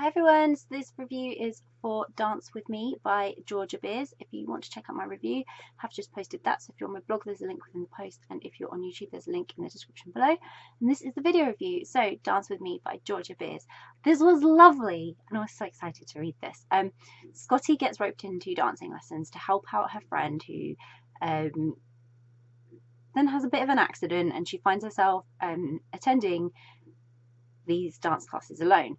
Hi everyone, so this review is for Dance With Me by Georgia Beers. If you want to check out my review, I have just posted that, so if you're on my blog there's a link within the post, and if you're on YouTube there's a link in the description below. And this is the video review, so Dance With Me by Georgia Beers. This was lovely and I was so excited to read this. Scotty gets roped into dancing lessons to help out her friend who then has a bit of an accident, and she finds herself attending these dance classes alone.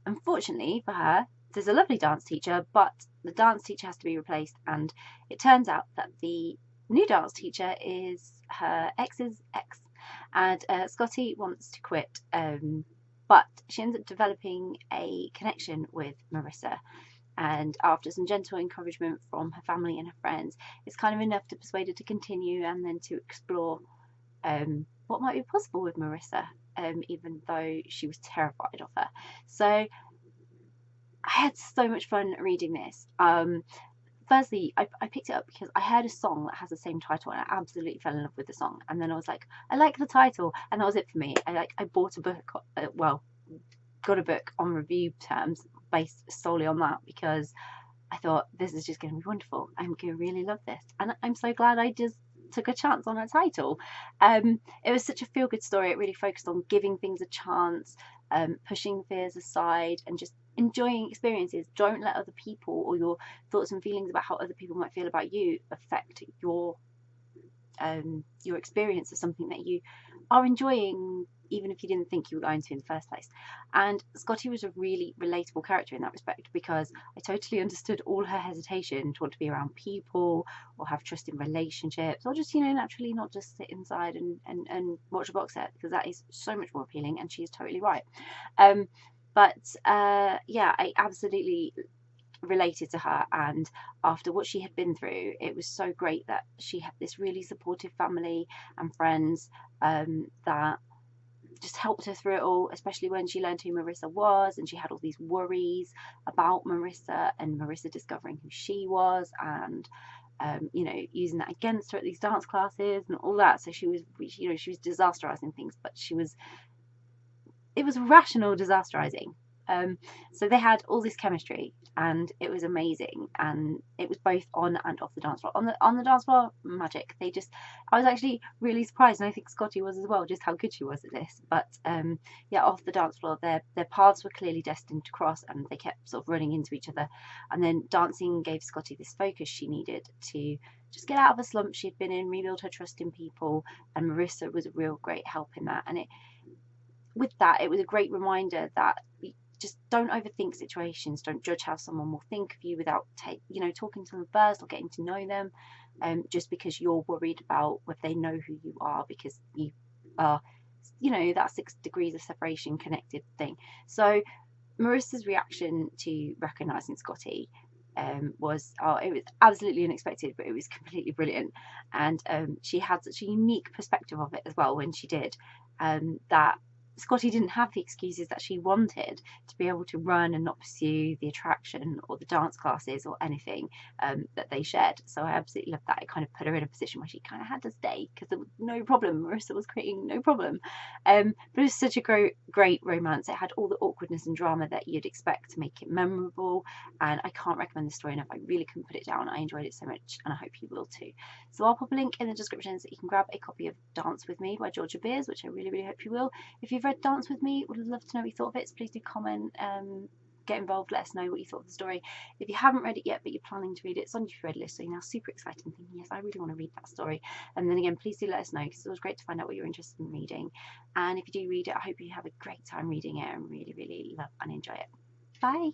Unfortunately for her, there's a lovely dance teacher, but the dance teacher has to be replaced, and it turns out that the new dance teacher is her ex's ex, and Scotty wants to quit, but she ends up developing a connection with Marissa, and after some gentle encouragement from her family and her friends, it's kind of enough to persuade her to continue and then to explore what might be possible with Marissa, even though she was terrified of her. So I had so much fun reading this. Firstly, I picked it up because I heard a song that has the same title and I absolutely fell in love with the song. And then I was like, I like the title, and that was it for me. I bought a book, got a book on review terms based solely on that, because I thought this is just going to be wonderful. I'm going to really love this, and I'm so glad I just took a chance on a title. It was such a feel-good story. It really focused on giving things a chance, pushing fears aside, and just enjoying experiences. Don't let other people or your thoughts and feelings about how other people might feel about you affect your experience of something that you are enjoying, even if you didn't think you were going to in the first place. And Scotty was a really relatable character in that respect, because I totally understood all her hesitation to want to be around people or have trust in relationships, or just, naturally not just sit inside and watch a box set, because that is so much more appealing, and she's totally right. Yeah, I absolutely related to her, and after what she had been through, it was so great that she had this really supportive family and friends that just helped her through it all, especially when she learned who Marissa was, and she had all these worries about Marissa and Marissa discovering who she was, and using that against her at these dance classes and all that. So she was disasterizing things, but it was rational disasterizing. So they had all this chemistry, and it was amazing, and it was both on and off the dance floor. On the dance floor, magic. I was actually really surprised, and I think Scotty was as well, just how good she was at this. But yeah, off the dance floor, their paths were clearly destined to cross, and they kept sort of running into each other. And then dancing gave Scotty this focus she needed to just get out of a slump she'd been in, rebuild her trust in people, and Marissa was a real great help in that. And with that, it was a great reminder that just don't overthink situations. Don't judge how someone will think of you without talking to them first or getting to know them, just because you're worried about whether they know who you are, because you are, that 6 degrees of separation connected thing. So Marissa's reaction to recognizing Scotty it was absolutely unexpected, but it was completely brilliant. And she had such a unique perspective of it as well when she did, that Scotty didn't have the excuses that she wanted to be able to run and not pursue the attraction or the dance classes or anything that they shared. So I absolutely loved that. It kind of put her in a position where she kind of had to stay, because there was no problem. Marissa was creating no problem. But it was such a great romance. It had all the awkwardness and drama that you'd expect to make it memorable, and I can't recommend this story enough. I really couldn't put it down. I enjoyed it so much, and I hope you will too. So I'll pop a link in the description so you can grab a copy of Dance With Me by Georgia Beers, which I really hope you will. If you've read Dance With Me, would love to know what you thought of it, so please do comment, get involved, let us know what you thought of the story. If you haven't read it yet but you're planning to read it, it's on your read list, so you're now super excited and thinking, yes, I really want to read that story. And then again, please do let us know, because it was great to find out what you're interested in reading. And if you do read it, I hope you have a great time reading it and really love and enjoy it. Bye.